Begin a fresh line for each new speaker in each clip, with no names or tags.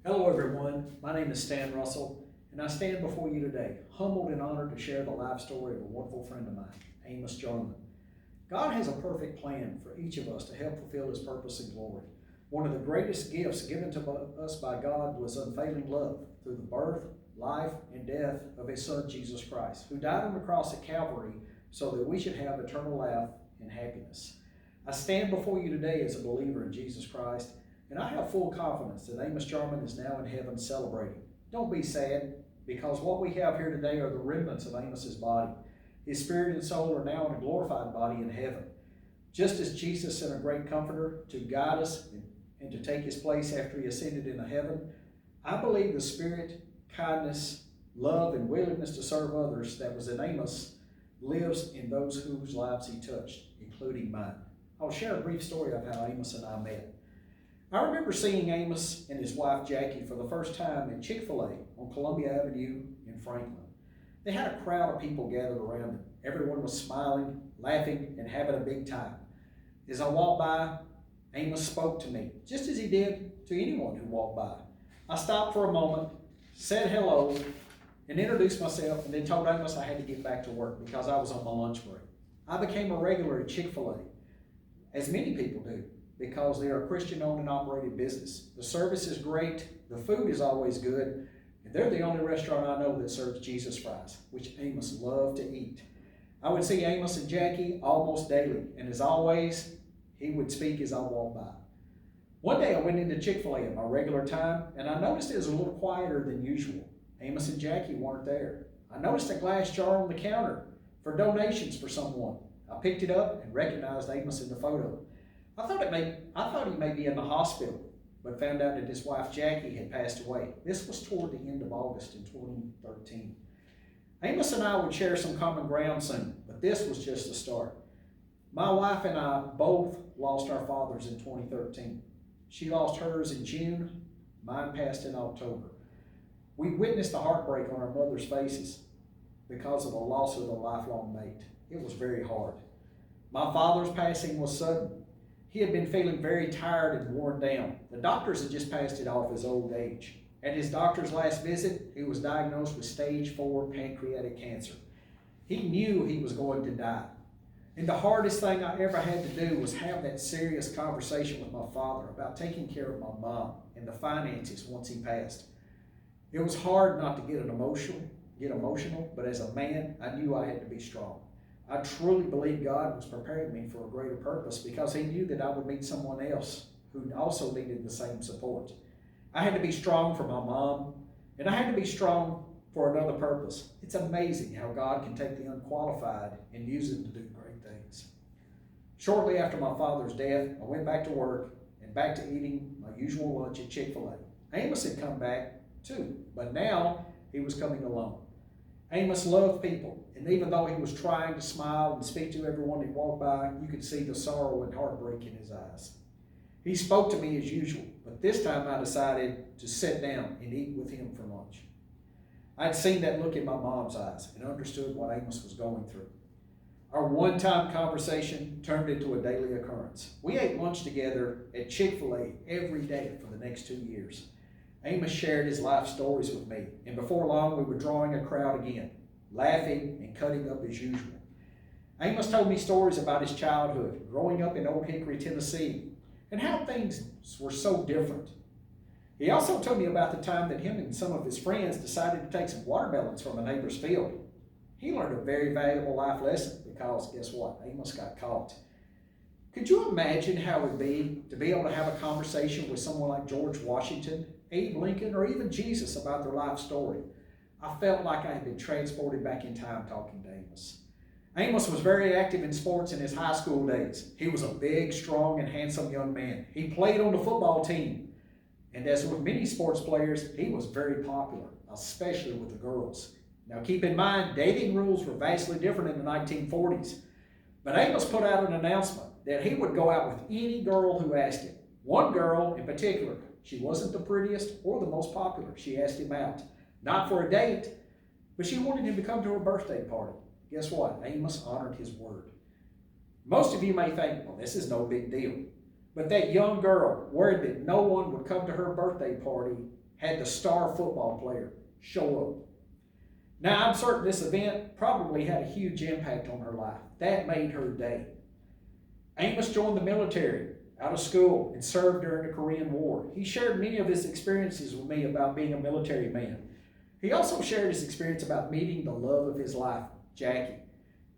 Hello everyone, my name is Stan Russell, and I stand before you today, humbled and honored to share the life story of a wonderful friend of mine, Amos Jarman. God has a perfect plan for each of us to help fulfill His purpose and glory. One of the greatest gifts given to us by God was unfailing love through the birth, life, and death of His Son, Jesus Christ, who died on the cross at Calvary so that we should have eternal life and happiness. I stand before you today as a believer in Jesus Christ, and I have full confidence that Amos Jarman is now in heaven celebrating. Don't be sad, because what we have here today are the remnants of Amos's body. His spirit and soul are now in a glorified body in heaven. Just as Jesus sent a great comforter to guide us and to take his place after he ascended into heaven, I believe the spirit, kindness, love, and willingness to serve others that was in Amos lives in those whose lives he touched, including mine. I'll share a brief story of how Amos and I met. I remember seeing Amos and his wife Jackie for the first time at Chick-fil-A on Columbia Avenue in Franklin. They had a crowd of people gathered around them. Everyone was smiling, laughing, and having a big time. As I walked by, Amos spoke to me, just as he did to anyone who walked by. I stopped for a moment, said hello, and introduced myself, and then told Amos I had to get back to work because I was on my lunch break. I became a regular at Chick-fil-A, as many people do, because they are a Christian-owned and operated business. The service is great, the food is always good, and they're the only restaurant I know that serves Jesus fries, which Amos loved to eat. I would see Amos and Jackie almost daily, and as always, he would speak as I walked by. One day I went into Chick-fil-A at my regular time, and I noticed it was a little quieter than usual. Amos and Jackie weren't there. I noticed a glass jar on the counter for donations for someone. I picked it up and recognized Amos in the photo. I thought he may be in the hospital, but found out that his wife Jackie had passed away. This was toward the end of August in 2013. Amos and I would share some common ground soon, but this was just the start. My wife and I both lost our fathers in 2013. She lost hers in June, mine passed in October. We witnessed the heartbreak on our mother's faces because of the loss of a lifelong mate. It was very hard. My father's passing was sudden. He had been feeling very tired and worn down. The doctors had just passed it off as old age. At his doctor's last visit, he was diagnosed with stage 4 pancreatic cancer. He knew he was going to die. And the hardest thing I ever had to do was have that serious conversation with my father about taking care of my mom and the finances once he passed. It was hard not to get emotional, but as a man, I knew I had to be strong. I truly believe God was preparing me for a greater purpose because he knew that I would meet someone else who also needed the same support. I had to be strong for my mom, and I had to be strong for another purpose. It's amazing how God can take the unqualified and use them to do great things. Shortly after my father's death, I went back to work and back to eating my usual lunch at Chick-fil-A. Amos had come back too, but now he was coming alone. Amos loved people, and even though he was trying to smile and speak to everyone he walked by, you could see the sorrow and heartbreak in his eyes. He spoke to me as usual, but this time I decided to sit down and eat with him for lunch. I'd seen that look in my mom's eyes and understood what Amos was going through. Our one-time conversation turned into a daily occurrence. We ate lunch together at Chick-fil-A every day for the next 2 years. Amos shared his life stories with me, and before long we were drawing a crowd again, laughing and cutting up as usual. Amos told me stories about his childhood, growing up in Old Hickory, Tennessee, and how things were so different. He also told me about the time that him and some of his friends decided to take some watermelons from a neighbor's field. He learned a very valuable life lesson because, guess what? Amos got caught. Could you imagine how it would be to be able to have a conversation with someone like George Washington, Abe Lincoln, or even Jesus about their life story? I felt like I had been transported back in time talking to Amos. Amos was very active in sports in his high school days. He was a big, strong, and handsome young man. He played on the football team. And as with many sports players, he was very popular, especially with the girls. Now keep in mind, dating rules were vastly different in the 1940s. But Amos put out an announcement that he would go out with any girl who asked him. One girl in particular, she wasn't the prettiest or the most popular. She asked him out, not for a date, but she wanted him to come to her birthday party. Guess what? Amos honored his word. Most of you may think, well, this is no big deal. But that young girl, worried that no one would come to her birthday party, had the star football player show up. Now, I'm certain this event probably had a huge impact on her life. That made her day. Amos joined the military out of school and served during the Korean War. He shared many of his experiences with me about being a military man. He also shared his experience about meeting the love of his life, Jackie.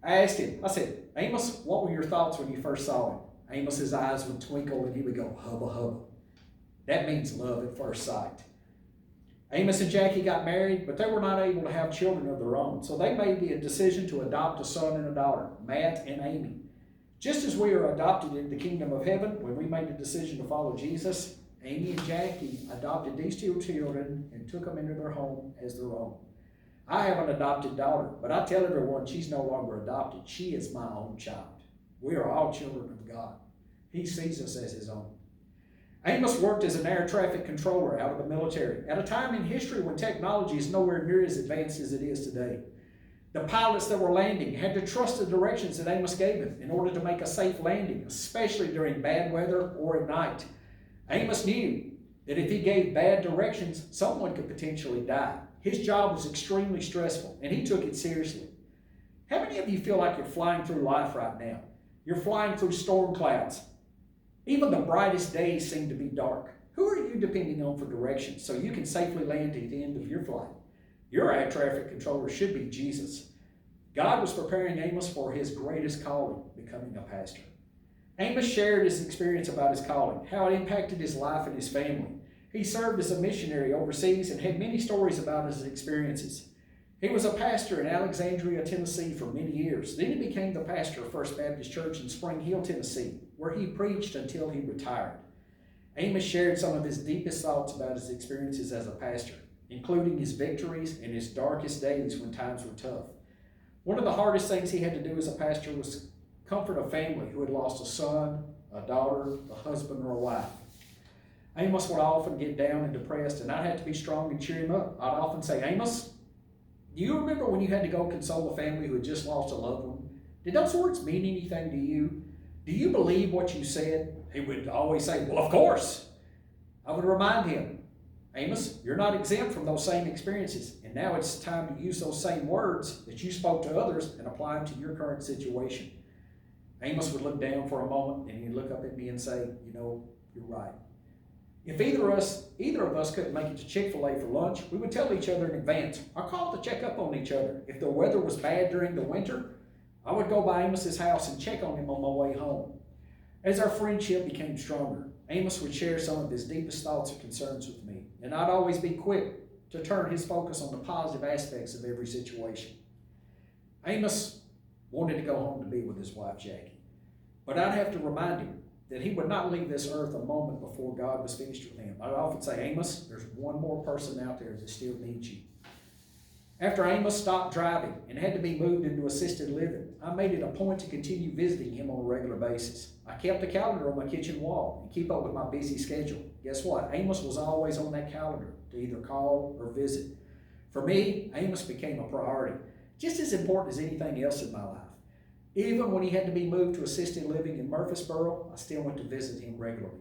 I asked him, I said, Amos, what were your thoughts when you first saw him? Amos's eyes would twinkle and he would go, hubba hubba. That means love at first sight. Amos and Jackie got married, but they were not able to have children of their own, so they made the decision to adopt a son and a daughter, Matt and Amy. Just as we are adopted into the kingdom of heaven, when we made the decision to follow Jesus, Amy and Jackie adopted these two children and took them into their home as their own. I have an adopted daughter, but I tell everyone she's no longer adopted. She is my own child. We are all children of God. He sees us as his own. Amos worked as an air traffic controller out of the military at a time in history when technology is nowhere near as advanced as it is today. The pilots that were landing had to trust the directions that Amos gave them in order to make a safe landing, especially during bad weather or at night. Amos knew that if he gave bad directions, someone could potentially die. His job was extremely stressful, and he took it seriously. How many of you feel like you're flying through life right now? You're flying through storm clouds. Even the brightest days seem to be dark. Who are you depending on for directions so you can safely land at the end of your flight? Your air traffic controller should be Jesus. God was preparing Amos for his greatest calling, becoming a pastor. Amos shared his experience about his calling, how it impacted his life and his family. He served as a missionary overseas and had many stories about his experiences. He was a pastor in Alexandria, Tennessee for many years. Then he became the pastor of First Baptist Church in Spring Hill, Tennessee, where he preached until he retired. Amos shared some of his deepest thoughts about his experiences as a pastor, including his victories and his darkest days when times were tough. One of the hardest things he had to do as a pastor was comfort a family who had lost a son, a daughter, a husband, or a wife. Amos would often get down and depressed, and I'd have to be strong and cheer him up. I'd often say, Amos, do you remember when you had to go console a family who had just lost a loved one? Did those words mean anything to you? Do you believe what you said? He would always say, well, of course. I would remind him, Amos, you're not exempt from those same experiences, and now it's time to use those same words that you spoke to others and apply them to your current situation. Amos would look down for a moment, and he'd look up at me and say, you know, you're right. If either of us couldn't make it to Chick-fil-A for lunch, we would tell each other in advance or call to check up on each other. If the weather was bad during the winter, I would go by Amos's house and check on him on my way home. As our friendship became stronger, Amos would share some of his deepest thoughts and concerns with me, and I'd always be quick to turn his focus on the positive aspects of every situation. Amos wanted to go home to be with his wife, Jackie, but I'd have to remind him that he would not leave this earth a moment before God was finished with him. I'd often say, Amos, there's one more person out there that still needs you. After Amos stopped driving and had to be moved into assisted living, I made it a point to continue visiting him on a regular basis. I kept a calendar on my kitchen wall and keep up with my busy schedule. Guess what? Amos was always on that calendar to either call or visit. For me, Amos became a priority, just as important as anything else in my life. Even when he had to be moved to assisted living in Murfreesboro, I still went to visit him regularly.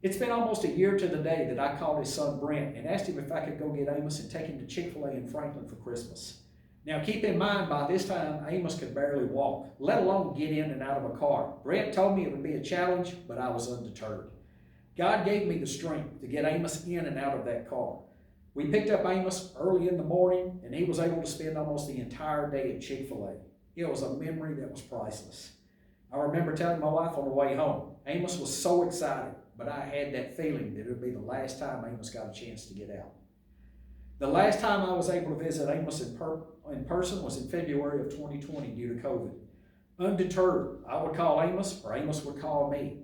It's been almost a year to the day that I called his son Brent and asked him if I could go get Amos and take him to Chick-fil-A in Franklin for Christmas. Now keep in mind, by this time, Amos could barely walk, let alone get in and out of a car. Brent told me it would be a challenge, but I was undeterred. God gave me the strength to get Amos in and out of that car. We picked up Amos early in the morning, and he was able to spend almost the entire day at Chick-fil-A. It was a memory that was priceless. I remember telling my wife on the way home, Amos was so excited, but I had that feeling that it would be the last time Amos got a chance to get out. The last time I was able to visit Amos in person was in February of 2020 due to COVID. Undeterred, I would call Amos or Amos would call me.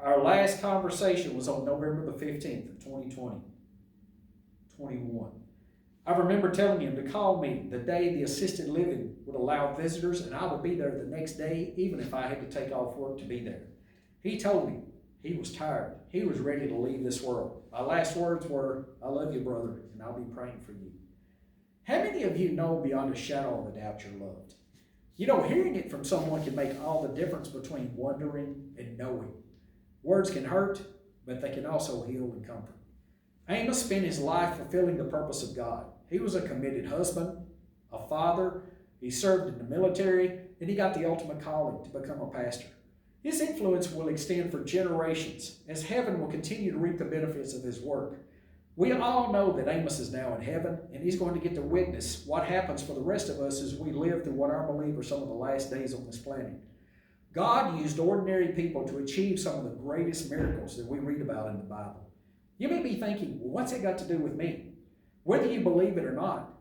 Our last conversation was on November the 15th of 2021. I remember telling him to call me the day the assisted living would allow visitors, and I would be there the next day, even if I had to take off work to be there. He told me he was tired. He was ready to leave this world. My last words were, I love you, brother, and I'll be praying for you. How many of you know beyond a shadow of a doubt you're loved? You know, hearing it from someone can make all the difference between wondering and knowing. Words can hurt, but they can also heal and comfort. Amos spent his life fulfilling the purpose of God. He was a committed husband, a father, he served in the military, and he got the ultimate calling to become a pastor. His influence will extend for generations as heaven will continue to reap the benefits of his work. We all know that Amos is now in heaven, and he's going to get to witness what happens for the rest of us as we live through what I believe are some of the last days on this planet. God used ordinary people to achieve some of the greatest miracles that we read about in the Bible. You may be thinking, well, what's it got to do with me? Whether you believe it or not,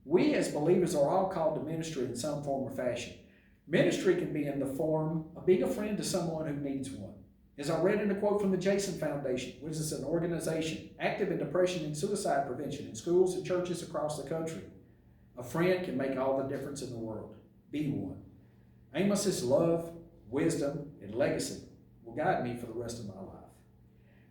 we as believers are all called to ministry in some form or fashion. Ministry can be in the form of being a friend to someone who needs one. As I read in a quote from the Jason Foundation, which is an organization active in depression and suicide prevention in schools and churches across the country, a friend can make all the difference in the world. Be one. Amos's love, wisdom, and legacy will guide me for the rest of my life.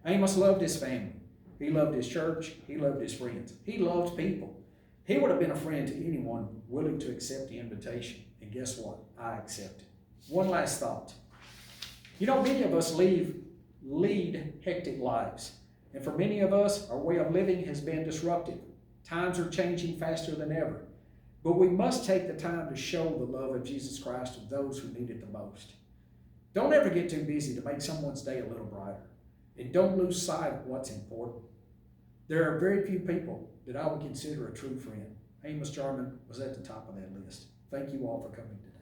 Amos loved his family. He loved his church. He loved his friends. He loved people. He would have been a friend to anyone willing to accept the invitation. And guess what? I accept it. One last thought. You know, many of us lead hectic lives. And for many of us, our way of living has been disrupted. Times are changing faster than ever. But we must take the time to show the love of Jesus Christ to those who need it the most. Don't ever get too busy to make someone's day a little brighter. And don't lose sight of what's important. There are very few people that I would consider a true friend. Amos Jarman was at the top of that list. Thank you all for coming today.